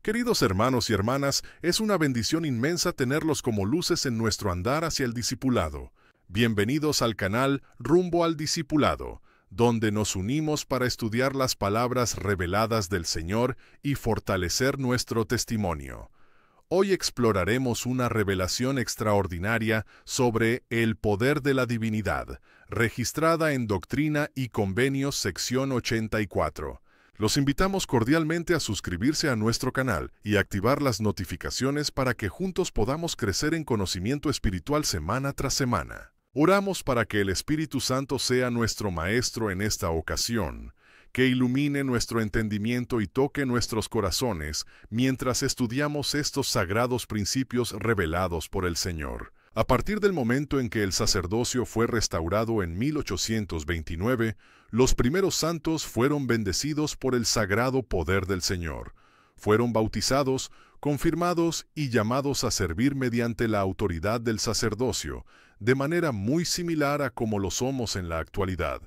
Queridos hermanos y hermanas, es una bendición inmensa tenerlos como luces en nuestro andar hacia el discipulado. Bienvenidos al canal Rumbo al Discipulado, donde nos unimos para estudiar las palabras reveladas del Señor y fortalecer nuestro testimonio. Hoy exploraremos una revelación extraordinaria sobre el poder de la divinidad, registrada en Doctrina y Convenios sección 84. Los invitamos cordialmente a suscribirse a nuestro canal y activar las notificaciones para que juntos podamos crecer en conocimiento espiritual semana tras semana. Oramos para que el Espíritu Santo sea nuestro Maestro en esta ocasión, que ilumine nuestro entendimiento y toque nuestros corazones mientras estudiamos estos sagrados principios revelados por el Señor. A partir del momento en que el sacerdocio fue restaurado en 1829, los primeros santos fueron bendecidos por el sagrado poder del Señor. Fueron bautizados, confirmados y llamados a servir mediante la autoridad del sacerdocio, de manera muy similar a como lo somos en la actualidad.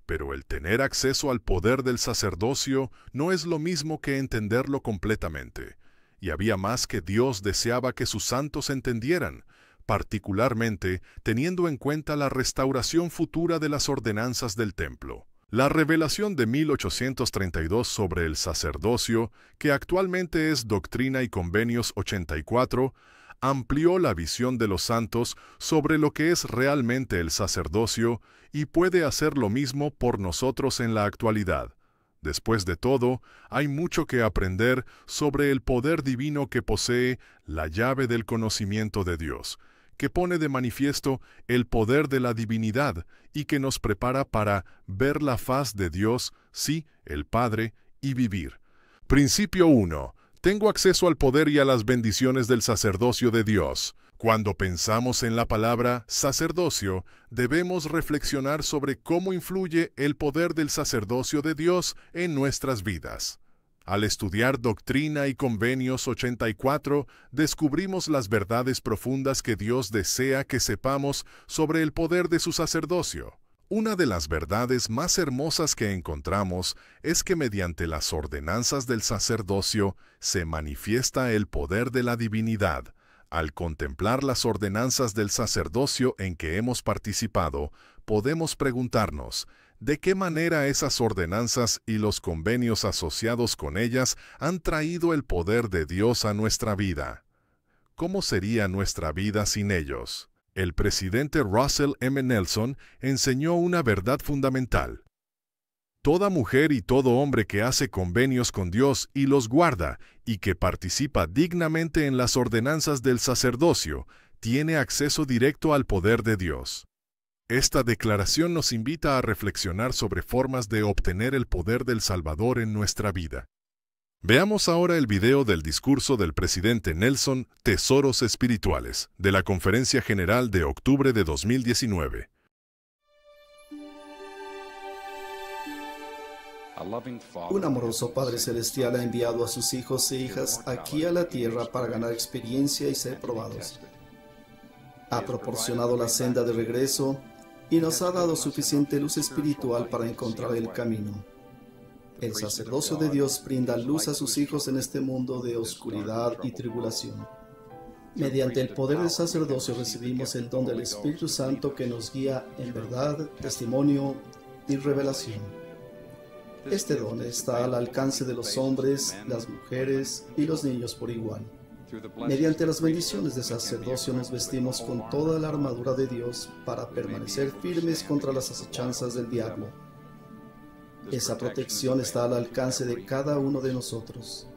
Pero el tener acceso al poder del sacerdocio no es lo mismo que entenderlo completamente. Y había más que Dios deseaba que sus santos entendieran, particularmente teniendo en cuenta la restauración futura de las ordenanzas del templo. La revelación de 1832 sobre el sacerdocio, que actualmente es Doctrina y Convenios 84, amplió la visión de los santos sobre lo que es realmente el sacerdocio y puede hacer lo mismo por nosotros en la actualidad. Después de todo, hay mucho que aprender sobre el poder divino que posee la llave del conocimiento de Dios, que pone de manifiesto el poder de la divinidad y que nos prepara para ver la faz de Dios, sí, el Padre, y vivir. Principio 1. Tengo acceso al poder y a las bendiciones del sacerdocio de Dios. Cuando pensamos en la palabra sacerdocio, debemos reflexionar sobre cómo influye el poder del sacerdocio de Dios en nuestras vidas. Al estudiar Doctrina y Convenios 84, descubrimos las verdades profundas que Dios desea que sepamos sobre el poder de su sacerdocio. Una de las verdades más hermosas que encontramos es que mediante las ordenanzas del sacerdocio se manifiesta el poder de la divinidad. Al contemplar las ordenanzas del sacerdocio en que hemos participado, podemos preguntarnos, ¿de qué manera esas ordenanzas y los convenios asociados con ellas han traído el poder de Dios a nuestra vida? ¿Cómo sería nuestra vida sin ellos? El presidente Russell M. Nelson enseñó una verdad fundamental. Toda mujer y todo hombre que hace convenios con Dios y los guarda, y que participa dignamente en las ordenanzas del sacerdocio, tiene acceso directo al poder de Dios. Esta declaración nos invita a reflexionar sobre formas de obtener el poder del Salvador en nuestra vida. Veamos ahora el video del discurso del presidente Nelson, Tesoros Espirituales, de la Conferencia General de octubre de 2019. Un amoroso Padre Celestial ha enviado a sus hijos e hijas aquí a la tierra para ganar experiencia y ser probados. Ha proporcionado la senda de regreso y nos ha dado suficiente luz espiritual para encontrar el camino. El sacerdocio de Dios brinda luz a sus hijos en este mundo de oscuridad y tribulación. Mediante el poder del sacerdocio recibimos el don del Espíritu Santo que nos guía en verdad, testimonio y revelación. Este don está al alcance de los hombres, las mujeres y los niños por igual. Mediante las bendiciones del sacerdocio nos vestimos con toda la armadura de Dios para permanecer firmes contra las acechanzas del diablo. Esa protección está al alcance de cada uno de nosotros.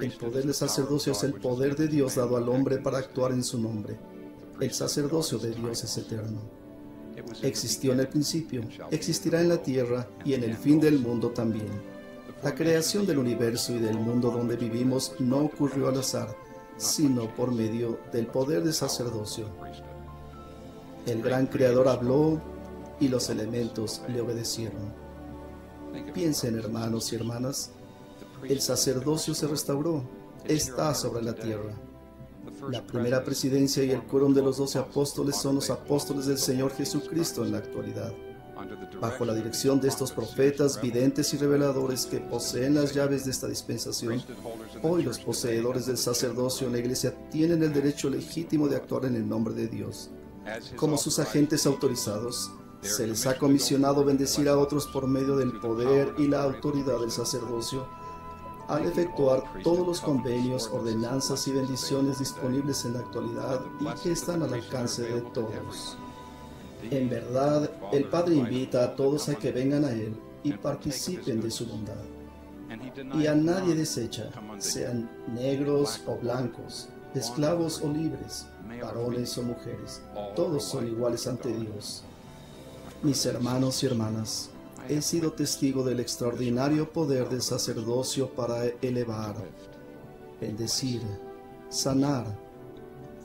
El poder del sacerdocio es el poder de Dios dado al hombre para actuar en su nombre. El sacerdocio de Dios es eterno. Existió en el principio, existirá en la tierra y en el fin del mundo también. La creación del universo y del mundo donde vivimos no ocurrió al azar, sino por medio del poder del sacerdocio. El gran Creador habló y los elementos le obedecieron. Piensen, hermanos y hermanas, el sacerdocio se restauró, está sobre la tierra. La primera presidencia y el quórum de los 12 apóstoles son los apóstoles del Señor Jesucristo en la actualidad. Bajo la dirección de estos profetas, videntes y reveladores que poseen las llaves de esta dispensación, hoy los poseedores del sacerdocio en la Iglesia tienen el derecho legítimo de actuar en el nombre de Dios. Como sus agentes autorizados, se les ha comisionado bendecir a otros por medio del poder y la autoridad del sacerdocio, al efectuar todos los convenios, ordenanzas y bendiciones disponibles en la actualidad y que están al alcance de todos. En verdad, el Padre invita a todos a que vengan a Él y participen de su bondad. Y a nadie desecha, sean negros o blancos, esclavos o libres, varones o mujeres, todos son iguales ante Dios. Mis hermanos y hermanas, he sido testigo del extraordinario poder del sacerdocio para elevar, bendecir, sanar,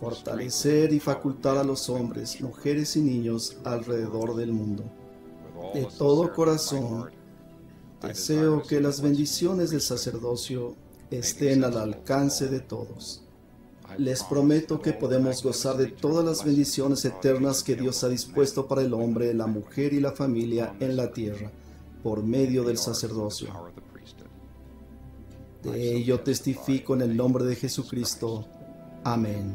fortalecer y facultar a los hombres, mujeres y niños alrededor del mundo. De todo corazón, deseo que las bendiciones del sacerdocio estén al alcance de todos. Les prometo que podemos gozar de todas las bendiciones eternas que Dios ha dispuesto para el hombre, la mujer y la familia en la tierra, por medio del sacerdocio. De ello testifico en el nombre de Jesucristo. Amén.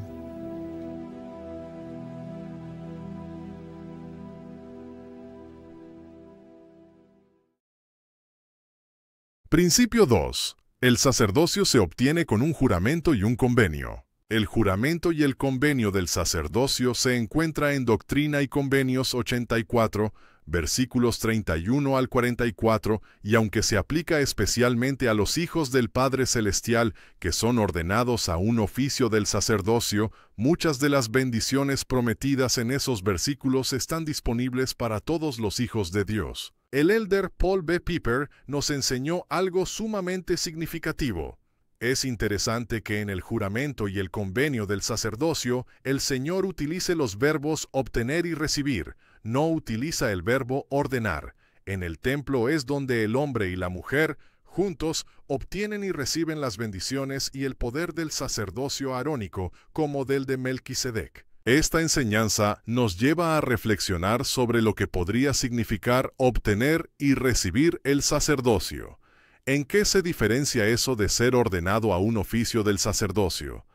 Principio 2. El sacerdocio se obtiene con un juramento y un convenio. El juramento y el convenio del sacerdocio se encuentra en Doctrina y Convenios 84, versículos 31 al 44, y aunque se aplica especialmente a los hijos del Padre Celestial que son ordenados a un oficio del sacerdocio, muchas de las bendiciones prometidas en esos versículos están disponibles para todos los hijos de Dios. El elder Paul B. Piper nos enseñó algo sumamente significativo. Es interesante que en el juramento y el convenio del sacerdocio, el Señor utilice los verbos obtener y recibir, no utiliza el verbo ordenar. En el templo es donde el hombre y la mujer, juntos, obtienen y reciben las bendiciones y el poder del sacerdocio arónico como del de Melquisedec. Esta enseñanza nos lleva a reflexionar sobre lo que podría significar obtener y recibir el sacerdocio. ¿En qué se diferencia eso de ser ordenado a un oficio del sacerdocio?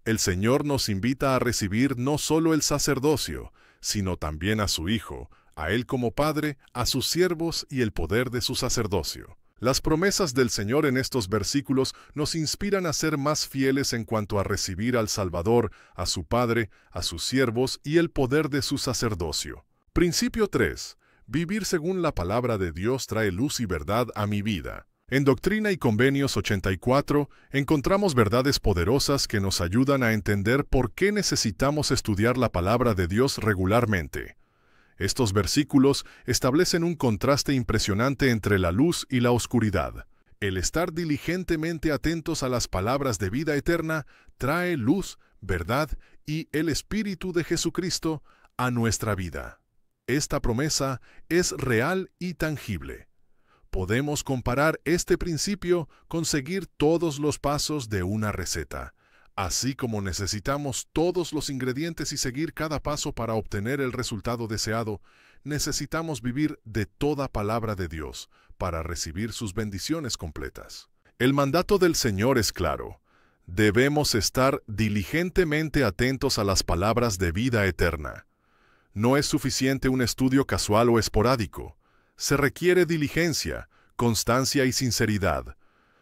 El Señor nos invita a recibir no solo el sacerdocio, sino también a su Hijo, a Él como Padre, a sus siervos y el poder de su sacerdocio. Las promesas del Señor en estos versículos nos inspiran a ser más fieles en cuanto a recibir al Salvador, a su Padre, a sus siervos y el poder de su sacerdocio. Principio 3. Vivir según la palabra de Dios trae luz y verdad a mi vida. En Doctrina y Convenios 84 encontramos verdades poderosas que nos ayudan a entender por qué necesitamos estudiar la palabra de Dios regularmente. Estos versículos establecen un contraste impresionante entre la luz y la oscuridad. El estar diligentemente atentos a las palabras de vida eterna trae luz, verdad y el Espíritu de Jesucristo a nuestra vida. Esta promesa es real y tangible. Podemos comparar este principio con seguir todos los pasos de una receta. Así como necesitamos todos los ingredientes y seguir cada paso para obtener el resultado deseado, necesitamos vivir de toda palabra de Dios para recibir sus bendiciones completas. El mandato del Señor es claro. Debemos estar diligentemente atentos a las palabras de vida eterna. No es suficiente un estudio casual o esporádico. Se requiere diligencia, constancia y sinceridad.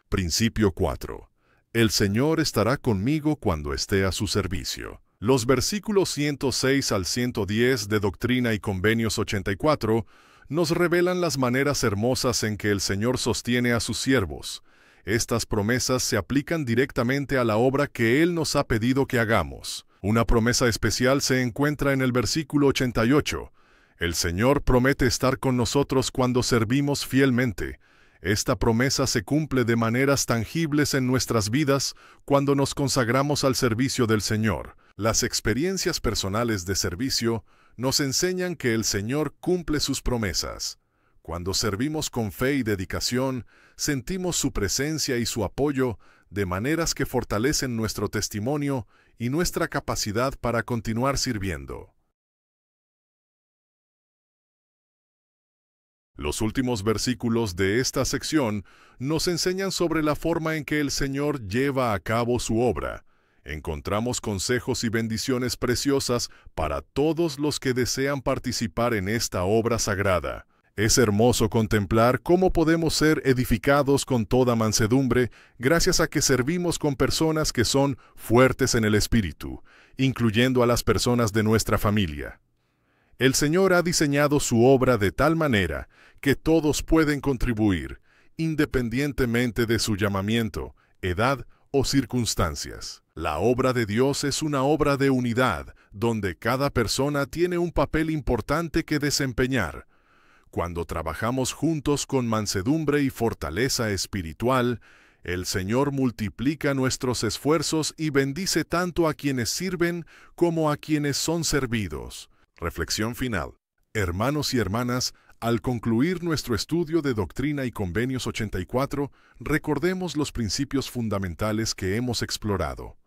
Principio 4. El Señor estará conmigo cuando esté a su servicio. Los versículos 106 al 110 de Doctrina y Convenios 84 nos revelan las maneras hermosas en que el Señor sostiene a sus siervos. Estas promesas se aplican directamente a la obra que Él nos ha pedido que hagamos. Una promesa especial se encuentra en el versículo 88. El Señor promete estar con nosotros cuando servimos fielmente. Esta promesa se cumple de maneras tangibles en nuestras vidas cuando nos consagramos al servicio del Señor. Las experiencias personales de servicio nos enseñan que el Señor cumple sus promesas. Cuando servimos con fe y dedicación, sentimos su presencia y su apoyo de maneras que fortalecen nuestro testimonio y nuestra capacidad para continuar sirviendo. Los últimos versículos de esta sección nos enseñan sobre la forma en que el Señor lleva a cabo su obra. Encontramos consejos y bendiciones preciosas para todos los que desean participar en esta obra sagrada. Es hermoso contemplar cómo podemos ser edificados con toda mansedumbre gracias a que servimos con personas que son fuertes en el espíritu, incluyendo a las personas de nuestra familia. El Señor ha diseñado su obra de tal manera que todos pueden contribuir, independientemente de su llamamiento, edad o circunstancias. La obra de Dios es una obra de unidad, donde cada persona tiene un papel importante que desempeñar. Cuando trabajamos juntos con mansedumbre y fortaleza espiritual, el Señor multiplica nuestros esfuerzos y bendice tanto a quienes sirven como a quienes son servidos. Reflexión final. Hermanos y hermanas, al concluir nuestro estudio de Doctrina y Convenios 84, recordemos los principios fundamentales que hemos explorado.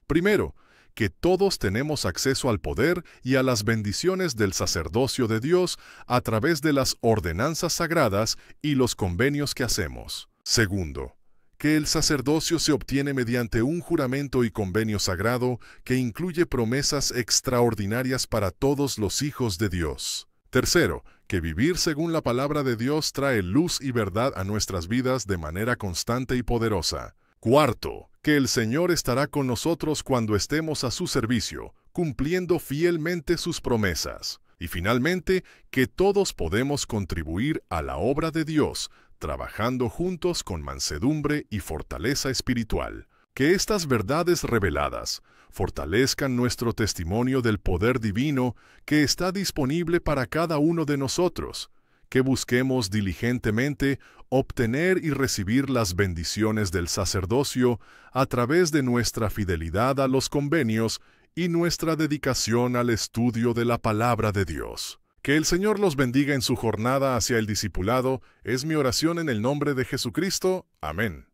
Primero, que todos tenemos acceso al poder y a las bendiciones del sacerdocio de Dios a través de las ordenanzas sagradas y los convenios que hacemos. Segundo, que el sacerdocio se obtiene mediante un juramento y convenio sagrado que incluye promesas extraordinarias para todos los hijos de Dios. Tercero, que vivir según la palabra de Dios trae luz y verdad a nuestras vidas de manera constante y poderosa. Cuarto, que el Señor estará con nosotros cuando estemos a su servicio, cumpliendo fielmente sus promesas. Y finalmente, que todos podemos contribuir a la obra de Dios, trabajando juntos con mansedumbre y fortaleza espiritual. Que estas verdades reveladas fortalezcan nuestro testimonio del poder divino que está disponible para cada uno de nosotros. Que busquemos diligentemente obtener y recibir las bendiciones del sacerdocio a través de nuestra fidelidad a los convenios y nuestra dedicación al estudio de la palabra de Dios. Que el Señor los bendiga en su jornada hacia el discipulado, es mi oración en el nombre de Jesucristo. Amén.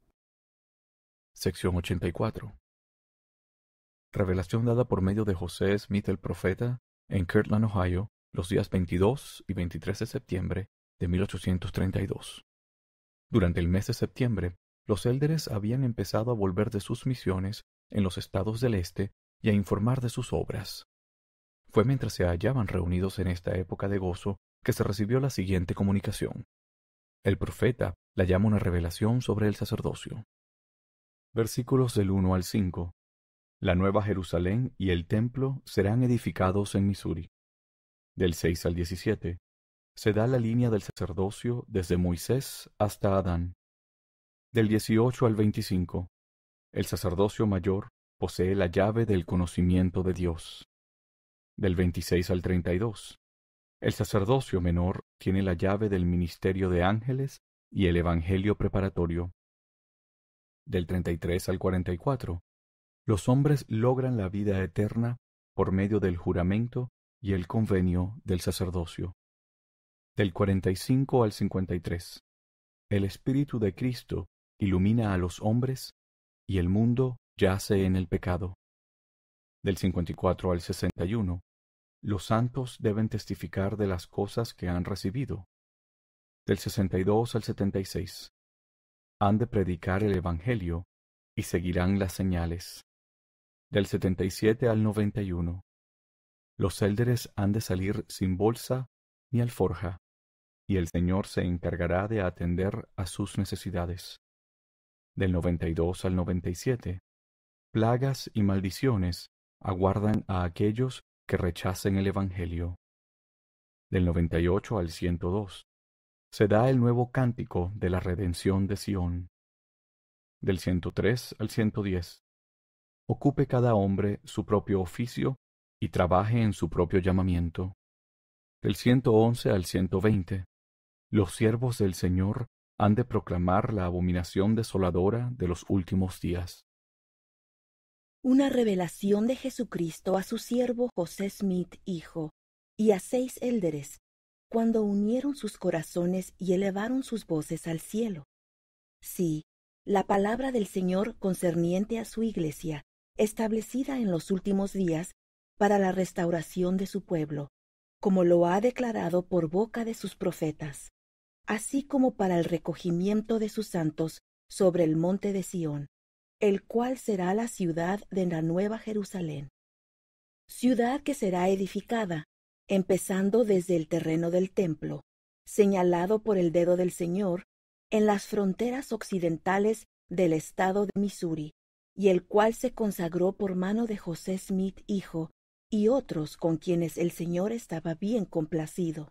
Sección 84. Revelación dada por medio de José Smith el profeta en Kirtland, Ohio, los días 22 y 23 de septiembre de 1832. Durante el mes de septiembre, los élderes habían empezado a volver de sus misiones en los estados del este y a informar de sus obras. Fue mientras se hallaban reunidos en esta época de gozo que se recibió la siguiente comunicación. El profeta la llama una revelación sobre el sacerdocio. Versículos del 1 al 5. La Nueva Jerusalén y el templo serán edificados en Missouri. Del 6 al 17. Se da la línea del sacerdocio desde Moisés hasta Adán. Del 18 al 25. El sacerdocio mayor posee la llave del conocimiento de Dios. Del 26 al 32. El sacerdocio menor tiene la llave del ministerio de ángeles y el evangelio preparatorio. Del 33 al 44. Los hombres logran la vida eterna por medio del juramento y el convenio del sacerdocio. Del 45 al 53. El Espíritu de Cristo ilumina a los hombres y el mundo yace en el pecado. Del 54 al 61. Los santos deben testificar de las cosas que han recibido. Del 62 al 76. Han de predicar el Evangelio y seguirán las señales. Del 77 al 91. Los élderes han de salir sin bolsa ni alforja, y el Señor se encargará de atender a sus necesidades. Del 92 al 97. Plagas y maldiciones aguardan a aquellos que rechacen el Evangelio. Del 98 al 102. Se da el nuevo cántico de la redención de Sión. Del 103 al 110. Ocupe cada hombre su propio oficio y trabaje en su propio llamamiento. Del 111 al 120. Los siervos del Señor han de proclamar la abominación desoladora de los últimos días. Una revelación de Jesucristo a su siervo José Smith, hijo, y a 6 élderes, cuando unieron sus corazones y elevaron sus voces al cielo. Sí, la palabra del Señor concerniente a su iglesia, establecida en los últimos días para la restauración de su pueblo, como lo ha declarado por boca de sus profetas. así como para el recogimiento de sus santos sobre el monte de Sión, el cual será la ciudad de la nueva Jerusalén. Ciudad que será edificada, empezando desde el terreno del templo, señalado por el dedo del Señor, en las fronteras occidentales del estado de Missouri, y el cual se consagró por mano de José Smith hijo, y otros con quienes el Señor estaba bien complacido.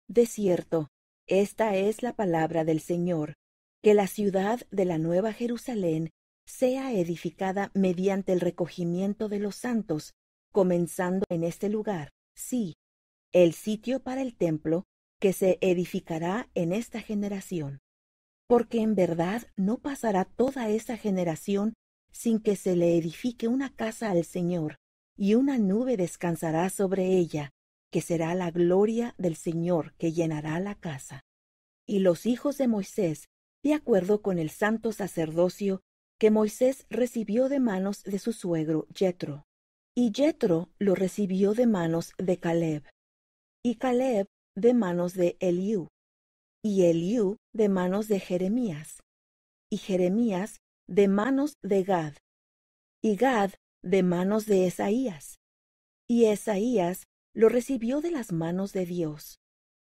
De cierto, esta es la palabra del Señor, que la ciudad de la nueva Jerusalén sea edificada mediante el recogimiento de los santos, comenzando en este lugar, sí, el sitio para el templo que se edificará en esta generación. Porque en verdad no pasará toda esa generación sin que se le edifique una casa al Señor, y una nube descansará sobre ella, que será la gloria del Señor que llenará la casa. Y los hijos de Moisés, de acuerdo con el santo sacerdocio que Moisés recibió de manos de su suegro Jetro, y Jetro lo recibió de manos de Caleb, y Caleb de manos de Eliú, y Eliú de manos de Jeremías, y Jeremías de manos de Gad, y Gad de manos de Esaías, y Esaías lo recibió de las manos de Dios.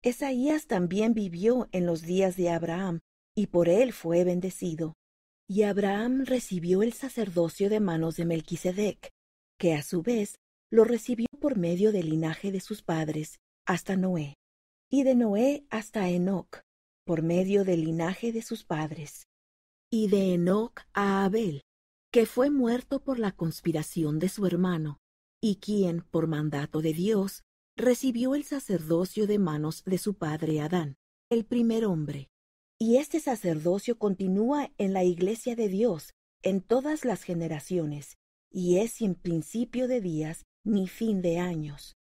Esaías también vivió en los días de Abraham, y por él fue bendecido. Y Abraham recibió el sacerdocio de manos de Melquisedec, que a su vez lo recibió por medio del linaje de sus padres, hasta Noé, y de Noé hasta Enoc, por medio del linaje de sus padres, y de Enoc a Abel, que fue muerto por la conspiración de su hermano, y quien, por mandato de Dios, recibió el sacerdocio de manos de su padre Adán, el primer hombre. Y este sacerdocio continúa en la Iglesia de Dios en todas las generaciones, y es sin principio de días ni fin de años.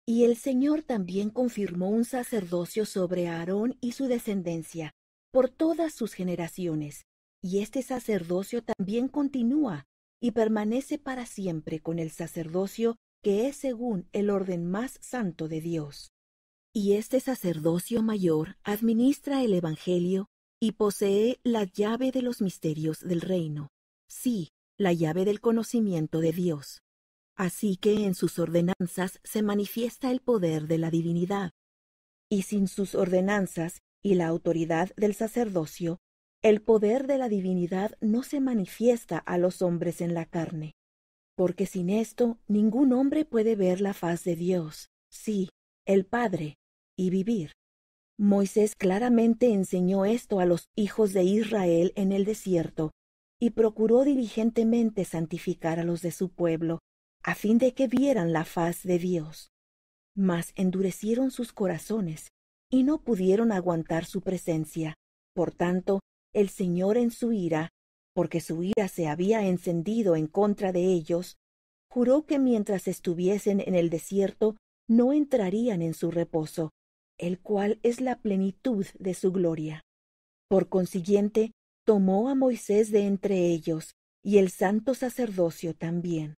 Y el Señor también confirmó un sacerdocio sobre Aarón y su descendencia por todas sus generaciones, y este sacerdocio también continúa y permanece para siempre con el sacerdocio que es según el orden más santo de Dios. Y este sacerdocio mayor administra el Evangelio y posee la llave de los misterios del reino, sí, la llave del conocimiento de Dios. Así que en sus ordenanzas se manifiesta el poder de la divinidad. Y sin sus ordenanzas y la autoridad del sacerdocio, el poder de la divinidad no se manifiesta a los hombres en la carne. Porque sin esto ningún hombre puede ver la faz de Dios, sí, el Padre, y vivir. Moisés claramente enseñó esto a los hijos de Israel en el desierto, y procuró diligentemente santificar a los de su pueblo, a fin de que vieran la faz de Dios. Mas endurecieron sus corazones, y no pudieron aguantar su presencia. Por tanto, el Señor en su ira, porque su ira se había encendido en contra de ellos, juró que mientras estuviesen en el desierto no entrarían en su reposo, el cual es la plenitud de su gloria. Por consiguiente, tomó a Moisés de entre ellos, y el santo sacerdocio también.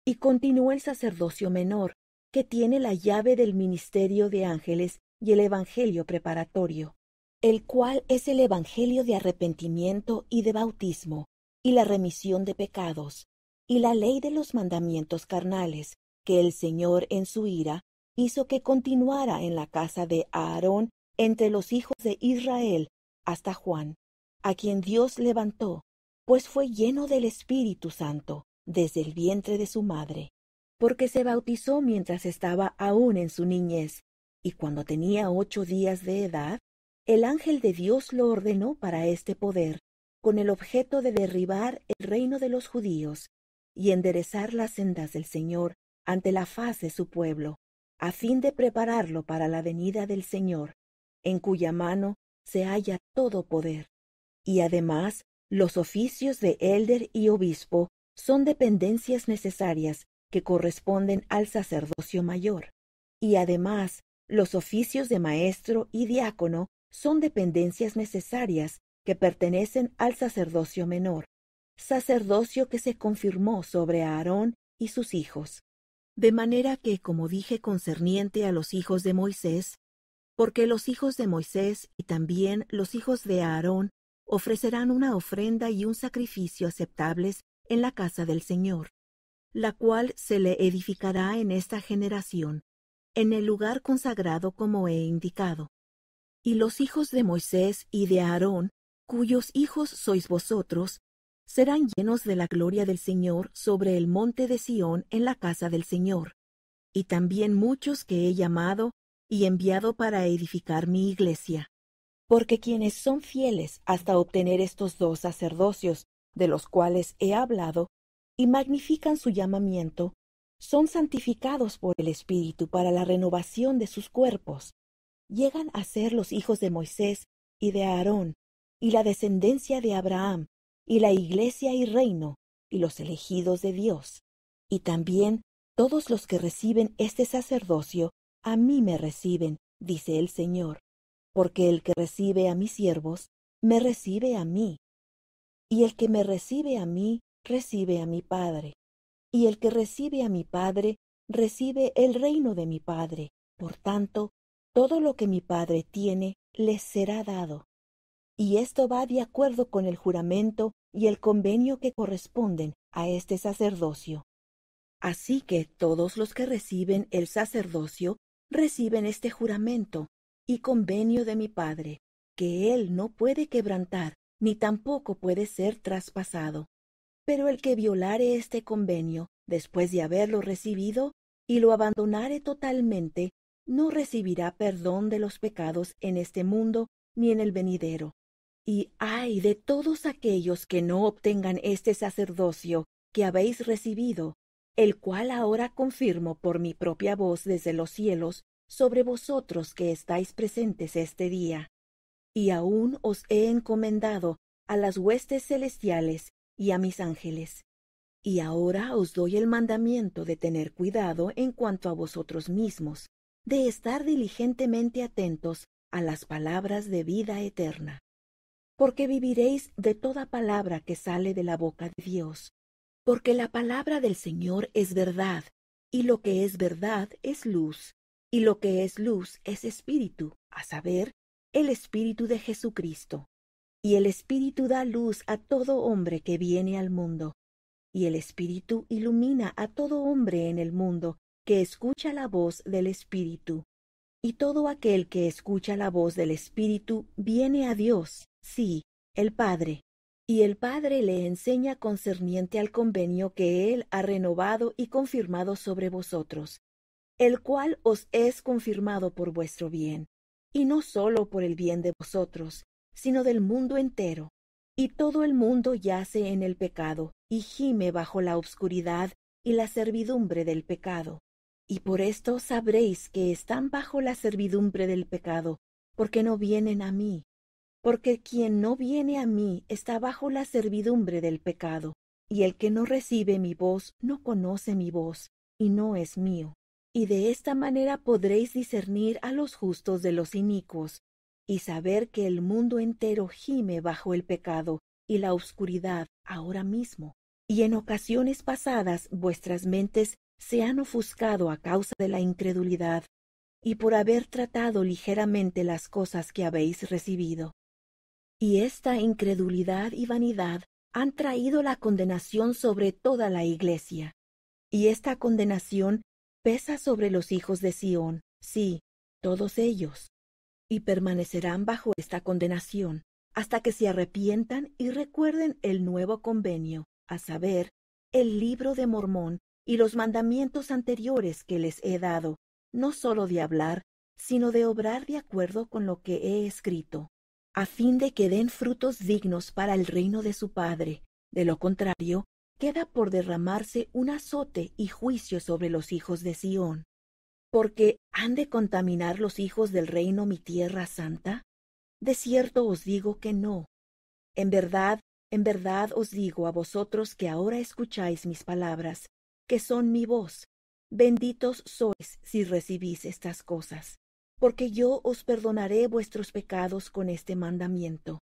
Y continuó el sacerdocio menor, que tiene la llave del ministerio de ángeles y el evangelio preparatorio, el cual es el evangelio de arrepentimiento y de bautismo, y la remisión de pecados, y la ley de los mandamientos carnales, que el Señor en su ira hizo que continuara en la casa de Aarón entre los hijos de Israel hasta Juan, a quien Dios levantó, pues fue lleno del Espíritu Santo desde el vientre de su madre, porque se bautizó mientras estaba aún en su niñez, y cuando tenía 8 días de edad, el ángel de Dios lo ordenó para este poder, con el objeto de derribar el reino de los judíos y enderezar las sendas del Señor ante la faz de su pueblo, a fin de prepararlo para la venida del Señor, en cuya mano se halla todo poder. Y además, los oficios de élder y obispo son dependencias necesarias que corresponden al sacerdocio mayor. Y además, los oficios de maestro y diácono son dependencias necesarias que pertenecen al sacerdocio menor, sacerdocio que se confirmó sobre Aarón y sus hijos. De manera que, como dije concerniente a los hijos de Moisés, Porque los hijos de Moisés y también los hijos de Aarón ofrecerán una ofrenda y un sacrificio aceptables en la casa del Señor, la cual se le edificará en esta generación, en el lugar consagrado como he indicado. Y los hijos de Moisés y de Aarón, cuyos hijos sois vosotros, serán llenos de la gloria del Señor sobre el monte de Sión en la casa del Señor, y también muchos que he llamado y enviado para edificar mi iglesia. Porque quienes son fieles hasta obtener estos 2 sacerdocios, de los cuales he hablado, y magnifican su llamamiento, son santificados por el Espíritu para la renovación de sus cuerpos. Llegan a ser los hijos de Moisés y de Aarón, y la descendencia de Abraham, y la iglesia y reino, y los elegidos de Dios. Y también todos los que reciben este sacerdocio, a mí me reciben, dice el Señor, porque el que recibe a mis siervos, me recibe a mí. Y el que me recibe a mí, recibe a mi Padre. Y el que recibe a mi Padre, recibe el reino de mi Padre. Por tanto, todo lo que mi Padre tiene, les será dado. Y esto va de acuerdo con el juramento y el convenio que corresponden a este sacerdocio. Así que todos los que reciben el sacerdocio, reciben este juramento y convenio de mi Padre, que Él no puede quebrantar, ni tampoco puede ser traspasado. Pero el que violare este convenio, después de haberlo recibido, y lo abandonare totalmente, no recibirá perdón de los pecados en este mundo ni en el venidero. Y ay de todos aquellos que no obtengan este sacerdocio que habéis recibido, el cual ahora confirmo por mi propia voz desde los cielos sobre vosotros que estáis presentes este día. Y aún os he encomendado a las huestes celestiales y a mis ángeles. Y ahora os doy el mandamiento de tener cuidado en cuanto a vosotros mismos, de estar diligentemente atentos a las palabras de vida eterna. Porque viviréis de toda palabra que sale de la boca de Dios. Porque la palabra del Señor es verdad, y lo que es verdad es luz, y lo que es luz es espíritu, a saber, el Espíritu de Jesucristo. Y el Espíritu da luz a todo hombre que viene al mundo, y el Espíritu ilumina a todo hombre en el mundo que escucha la voz del Espíritu. Y todo aquel que escucha la voz del Espíritu viene a Dios, sí, el Padre. Y el Padre le enseña concerniente al convenio que Él ha renovado y confirmado sobre vosotros, el cual os es confirmado por vuestro bien, y no sólo por el bien de vosotros, sino del mundo entero. Y todo el mundo yace en el pecado, y gime bajo la obscuridad y la servidumbre del pecado. Y por esto sabréis que están bajo la servidumbre del pecado, porque no vienen a mí. Porque quien no viene a mí está bajo la servidumbre del pecado, y el que no recibe mi voz no conoce mi voz, y no es mío. Y de esta manera podréis discernir a los justos de los inicuos, y saber que el mundo entero gime bajo el pecado y la oscuridad ahora mismo. Y en ocasiones pasadas vuestras mentes se han ofuscado a causa de la incredulidad, y por haber tratado ligeramente las cosas que habéis recibido. Y esta incredulidad y vanidad han traído la condenación sobre toda la iglesia. Y esta condenación pesa sobre los hijos de Sión, sí, todos ellos. Y permanecerán bajo esta condenación, hasta que se arrepientan y recuerden el nuevo convenio, a saber, el libro de Mormón y los mandamientos anteriores que les he dado, no sólo de hablar, sino de obrar de acuerdo con lo que he escrito, a fin de que den frutos dignos para el reino de su Padre. De lo contrario, queda por derramarse un azote y juicio sobre los hijos de Sión. Porque ¿han de contaminar los hijos del reino mi tierra santa? De cierto os digo que no. En verdad os digo a vosotros que ahora escucháis mis palabras, que son mi voz. Benditos sois si recibís estas cosas. Porque yo os perdonaré vuestros pecados con este mandamiento,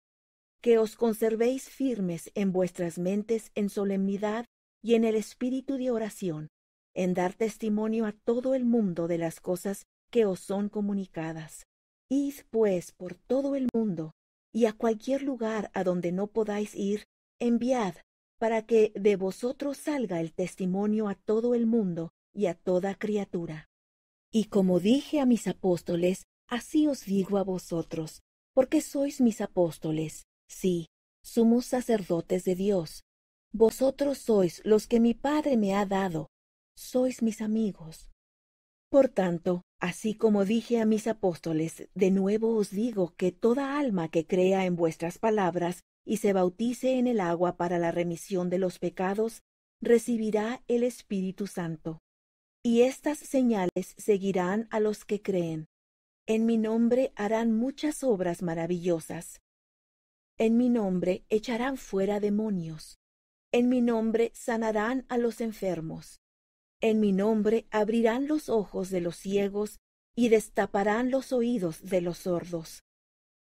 que os conservéis firmes en vuestras mentes en solemnidad y en el espíritu de oración, en dar testimonio a todo el mundo de las cosas que os son comunicadas, Id pues por todo el mundo, y a cualquier lugar a donde no podáis ir, enviad, para que de vosotros salga el testimonio a todo el mundo y a toda criatura. Y como dije a mis apóstoles, así os digo a vosotros, porque sois mis apóstoles, sí, sumos sacerdotes de Dios. Vosotros sois los que mi Padre me ha dado, sois mis amigos. Por tanto, así como dije a mis apóstoles, de nuevo os digo que toda alma que crea en vuestras palabras y se bautice en el agua para la remisión de los pecados, recibirá el Espíritu Santo. Y estas señales seguirán a los que creen. En mi nombre harán muchas obras maravillosas. En mi nombre echarán fuera demonios. En mi nombre sanarán a los enfermos. En mi nombre abrirán los ojos de los ciegos y destaparán los oídos de los sordos.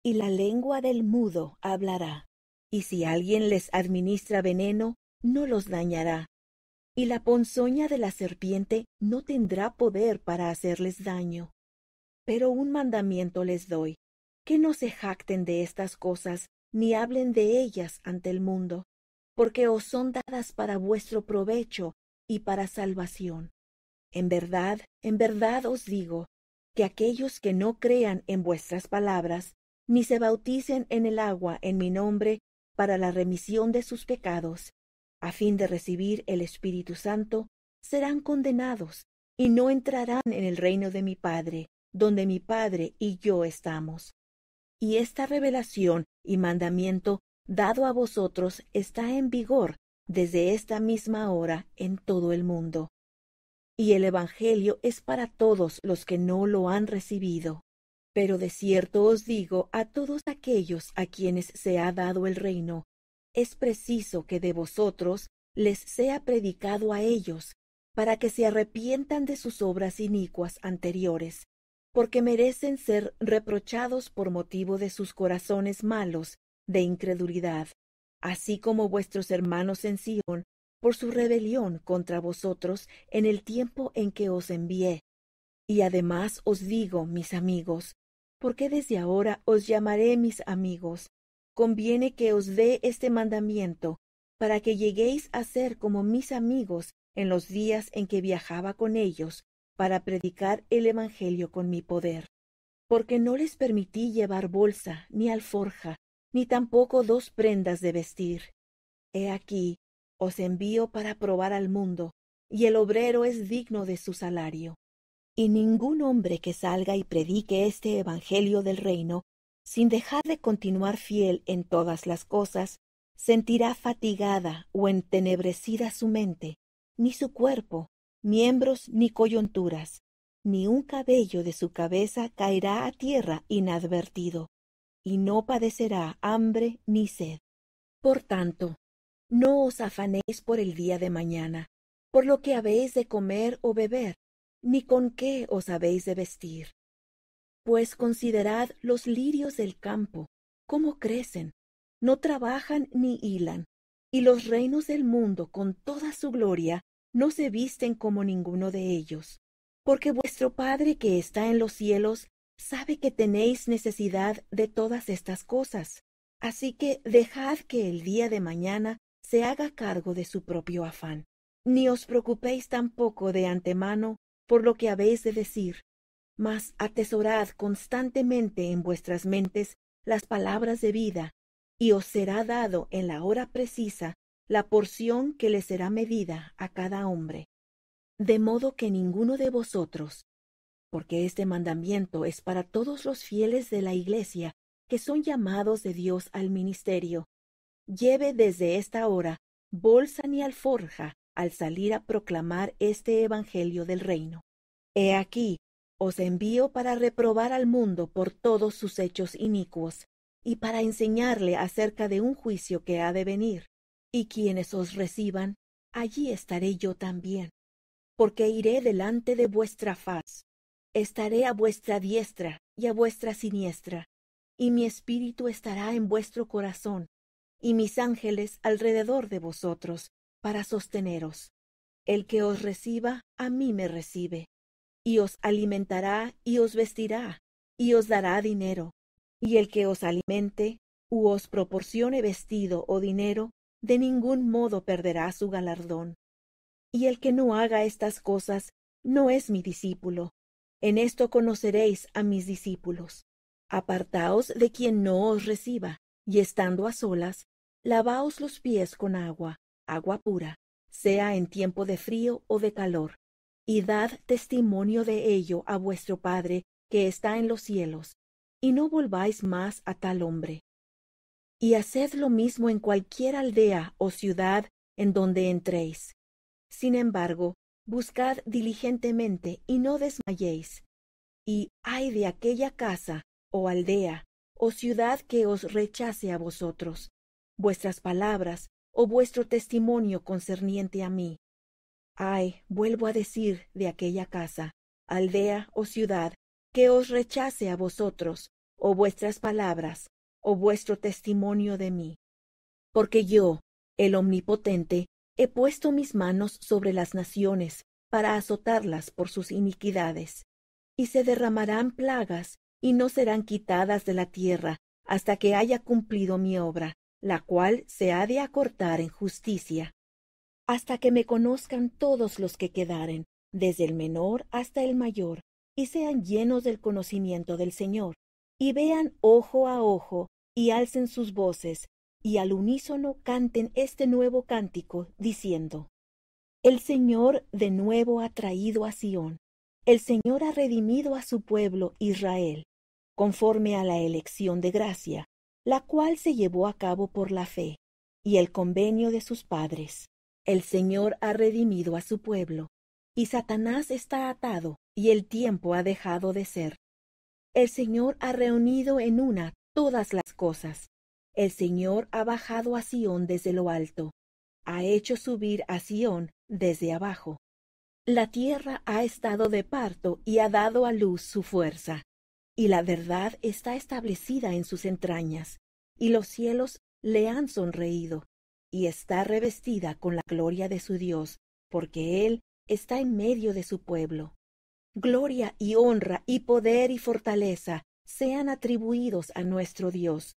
Y la lengua del mudo hablará. Y si alguien les administra veneno, no los dañará. Y la ponzoña de la serpiente no tendrá poder para hacerles daño. Pero un mandamiento les doy, que no se jacten de estas cosas, ni hablen de ellas ante el mundo, porque os son dadas para vuestro provecho y para salvación. En verdad os digo, que aquellos que no crean en vuestras palabras, ni se bauticen en el agua en mi nombre para la remisión de sus pecados, a fin de recibir el Espíritu Santo, serán condenados, y no entrarán en el reino de mi Padre, donde mi Padre y yo estamos. Y esta revelación y mandamiento dado a vosotros está en vigor desde esta misma hora en todo el mundo. Y el Evangelio es para todos los que no lo han recibido. Pero de cierto os digo a todos aquellos a quienes se ha dado el reino, es preciso que de vosotros les sea predicado a ellos, para que se arrepientan de sus obras inicuas anteriores, porque merecen ser reprochados por motivo de sus corazones malos de incredulidad, así como vuestros hermanos en Sión, por su rebelión contra vosotros en el tiempo en que os envié. Y además os digo, mis amigos, porque desde ahora os llamaré mis amigos, conviene que os dé este mandamiento, para que lleguéis a ser como mis amigos en los días en que viajaba con ellos, para predicar el Evangelio con mi poder. Porque no les permití llevar bolsa, ni alforja, ni tampoco 2 prendas de vestir. He aquí, os envío para probar al mundo, y el obrero es digno de su salario. Y ningún hombre que salga y predique este Evangelio del reino, sin dejar de continuar fiel en todas las cosas, sentirá fatigada o entenebrecida su mente, ni su cuerpo, miembros ni coyunturas, ni un cabello de su cabeza caerá a tierra inadvertido, y no padecerá hambre ni sed. Por tanto, no os afanéis por el día de mañana, por lo que habéis de comer o beber, ni con qué os habéis de vestir. Pues considerad los lirios del campo, cómo crecen, no trabajan ni hilan, y los reinos del mundo con toda su gloria no se visten como ninguno de ellos. Porque vuestro Padre que está en los cielos sabe que tenéis necesidad de todas estas cosas. Así que dejad que el día de mañana se haga cargo de su propio afán. Ni os preocupéis tampoco de antemano por lo que habéis de decir, mas atesorad constantemente en vuestras mentes las palabras de vida, y os será dado en la hora precisa la porción que le será medida a cada hombre. De modo que ninguno de vosotros, porque este mandamiento es para todos los fieles de la Iglesia que son llamados de Dios al ministerio, lleve desde esta hora bolsa ni alforja al salir a proclamar este Evangelio del reino. He aquí, os envío para reprobar al mundo por todos sus hechos inicuos, y para enseñarle acerca de un juicio que ha de venir. Y quienes os reciban, allí estaré yo también, porque iré delante de vuestra faz. Estaré a vuestra diestra y a vuestra siniestra, y mi espíritu estará en vuestro corazón, y mis ángeles alrededor de vosotros, para sosteneros. El que os reciba, a mí me recibe, y os alimentará y os vestirá, y os dará dinero. Y el que os alimente, u os proporcione vestido o dinero, de ningún modo perderá su galardón. Y el que no haga estas cosas, no es mi discípulo. En esto conoceréis a mis discípulos. Apartaos de quien no os reciba, y estando a solas, lavaos los pies con agua pura, sea en tiempo de frío o de calor, y dad testimonio de ello a vuestro Padre que está en los cielos, y no volváis más a tal hombre. Y haced lo mismo en cualquier aldea o ciudad en donde entréis. Sin embargo, buscad diligentemente y no desmayéis. Y ay de aquella casa, o aldea, o ciudad que os rechace a vosotros, vuestras palabras, o vuestro testimonio concerniente a mí. Ay, vuelvo a decir de aquella casa, aldea o ciudad, que os rechace a vosotros, o vuestras palabras, o vuestro testimonio de mí. Porque yo, el Omnipotente, he puesto mis manos sobre las naciones, para azotarlas por sus iniquidades. Y se derramarán plagas, y no serán quitadas de la tierra, hasta que haya cumplido mi obra, la cual se ha de acortar en justicia. Hasta que me conozcan todos los que quedaren, desde el menor hasta el mayor, y sean llenos del conocimiento del Señor, y vean ojo a ojo, y alcen sus voces, y al unísono canten este nuevo cántico, diciendo: El Señor de nuevo ha traído a Sión, el Señor ha redimido a su pueblo Israel, conforme a la elección de gracia, la cual se llevó a cabo por la fe, y el convenio de sus padres. El Señor ha redimido a su pueblo, y Satanás está atado, y el tiempo ha dejado de ser. El Señor ha reunido en una todas las cosas. El Señor ha bajado a Sión desde lo alto, ha hecho subir a Sión desde abajo. La tierra ha estado de parto y ha dado a luz su fuerza, y la verdad está establecida en sus entrañas, y los cielos le han sonreído, y está revestida con la gloria de su Dios, porque Él está en medio de su pueblo. Gloria y honra y poder y fortaleza sean atribuidos a nuestro Dios,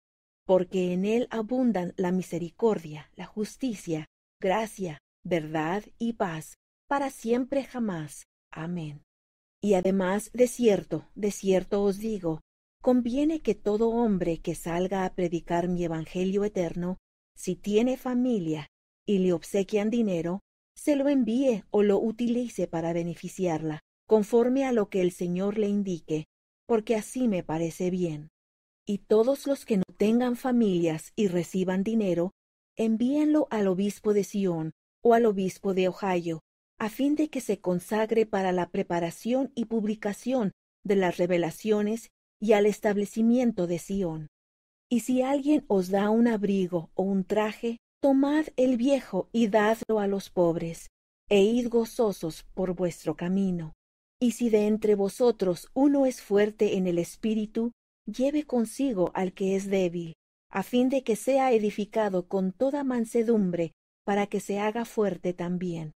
porque en Él abundan la misericordia, la justicia, gracia, verdad y paz, para siempre jamás. Amén. Y además, de cierto os digo, conviene que todo hombre que salga a predicar mi evangelio eterno, si tiene familia y le obsequian dinero, se lo envíe o lo utilice para beneficiarla, conforme a lo que el Señor le indique, porque así me parece bien. Y todos los que no tengan familias y reciban dinero, envíenlo al obispo de Sión o al obispo de Ohio, a fin de que se consagre para la preparación y publicación de las revelaciones y al establecimiento de Sión. Y si alguien os da un abrigo o un traje, tomad el viejo y dadlo a los pobres, e id gozosos por vuestro camino. Y si de entre vosotros uno es fuerte en el espíritu, lleve consigo al que es débil, a fin de que sea edificado con toda mansedumbre, para que se haga fuerte también.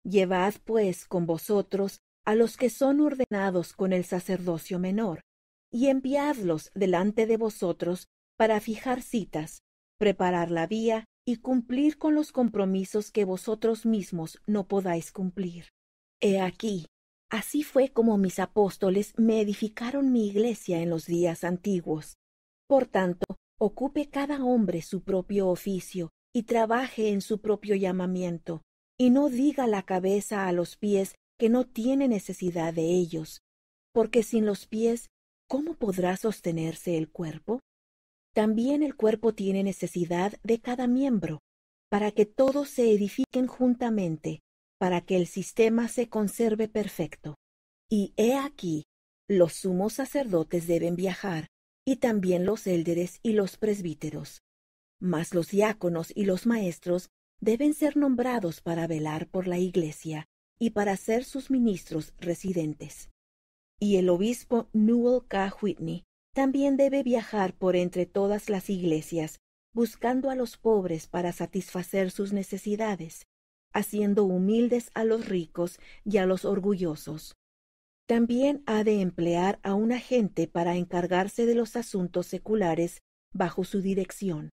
Llevad pues con vosotros a los que son ordenados con el sacerdocio menor, y enviadlos delante de vosotros para fijar citas, preparar la vía y cumplir con los compromisos que vosotros mismos no podáis cumplir. He aquí, así fue como mis apóstoles me edificaron mi iglesia en los días antiguos. Por tanto, ocupe cada hombre su propio oficio y trabaje en su propio llamamiento, y no diga la cabeza a los pies que no tiene necesidad de ellos, porque sin los pies, ¿cómo podrá sostenerse el cuerpo? También el cuerpo tiene necesidad de cada miembro, para que todos se edifiquen juntamente, para que el sistema se conserve perfecto. Y he aquí, los sumos sacerdotes deben viajar, y también los élderes y los presbíteros. Mas los diáconos y los maestros deben ser nombrados para velar por la iglesia y para ser sus ministros residentes. Y el obispo Newell K. Whitney también debe viajar por entre todas las iglesias, buscando a los pobres para satisfacer sus necesidades, haciendo humildes a los ricos y a los orgullosos. También ha de emplear a un agente para encargarse de los asuntos seculares bajo su dirección.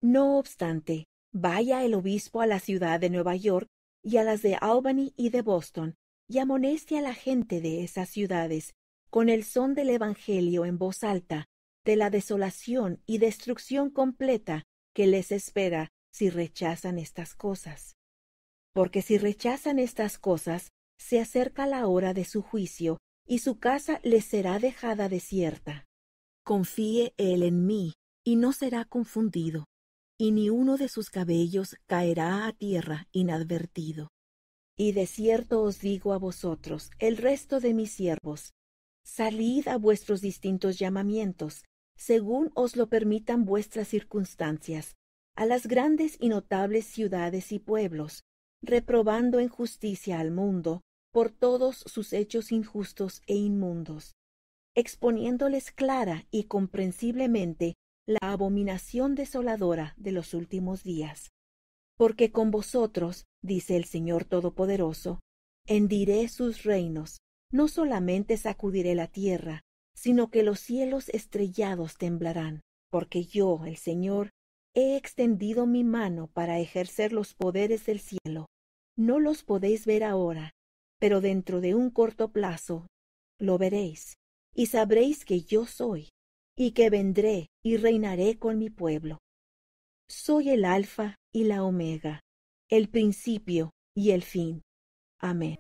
No obstante, vaya el obispo a la ciudad de Nueva York y a las de Albany y de Boston, y amoneste a la gente de esas ciudades, con el son del Evangelio en voz alta, de la desolación y destrucción completa que les espera si rechazan estas cosas. Porque si rechazan estas cosas, se acerca la hora de su juicio, y su casa les será dejada desierta. Confíe él en mí, y no será confundido, y ni uno de sus cabellos caerá a tierra inadvertido. Y de cierto os digo a vosotros, el resto de mis siervos, salid a vuestros distintos llamamientos, según os lo permitan vuestras circunstancias, a las grandes y notables ciudades y pueblos, reprobando en justicia al mundo por todos sus hechos injustos e inmundos, exponiéndoles clara y comprensiblemente la abominación desoladora de los últimos días. Porque con vosotros, dice el Señor Todopoderoso, hendiré sus reinos, no solamente sacudiré la tierra, sino que los cielos estrellados temblarán, porque yo, el Señor, he extendido mi mano para ejercer los poderes del cielo. No los podéis ver ahora, pero dentro de un corto plazo lo veréis, y sabréis que yo soy, y que vendré y reinaré con mi pueblo. Soy el Alfa y la Omega, el principio y el fin. Amén.